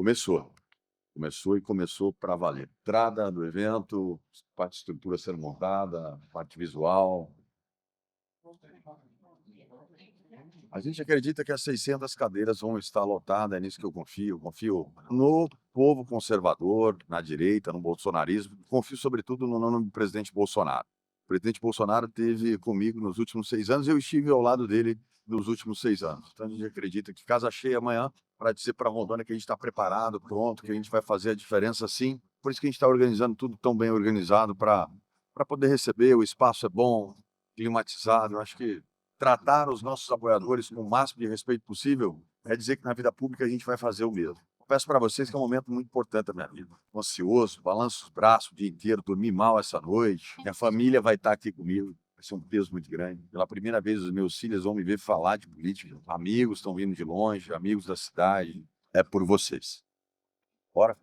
Começou. Começou para valer. Entrada do evento, parte de estrutura sendo montada, parte visual. A gente acredita que as 600 cadeiras vão estar lotadas, é nisso que eu confio. Confio no povo conservador, na direita, no bolsonarismo. Confio, sobretudo, no nome do presidente Bolsonaro. O presidente Bolsonaro esteve comigo nos últimos 6 anos, eu estive ao lado dele nos últimos 6 anos. Então, a gente acredita que casa cheia amanhã, para dizer para Rondônia que a gente está preparado, pronto, que a gente vai fazer a diferença sim. Por isso que a gente está organizando tudo tão bem organizado para poder receber. O espaço é bom, climatizado. Eu acho que tratar os nossos apoiadores com o máximo de respeito possível é dizer que na vida pública a gente vai fazer o mesmo. Peço para vocês que é um momento muito importante da minha vida. Tô ansioso, balanço os braços o dia inteiro, dormi mal essa noite. Minha família vai estar aqui comigo. Vai ser um peso muito grande. Pela primeira vez, os meus filhos vão me ver falar de política. Amigos estão vindo de longe, amigos da cidade. É por vocês. Bora?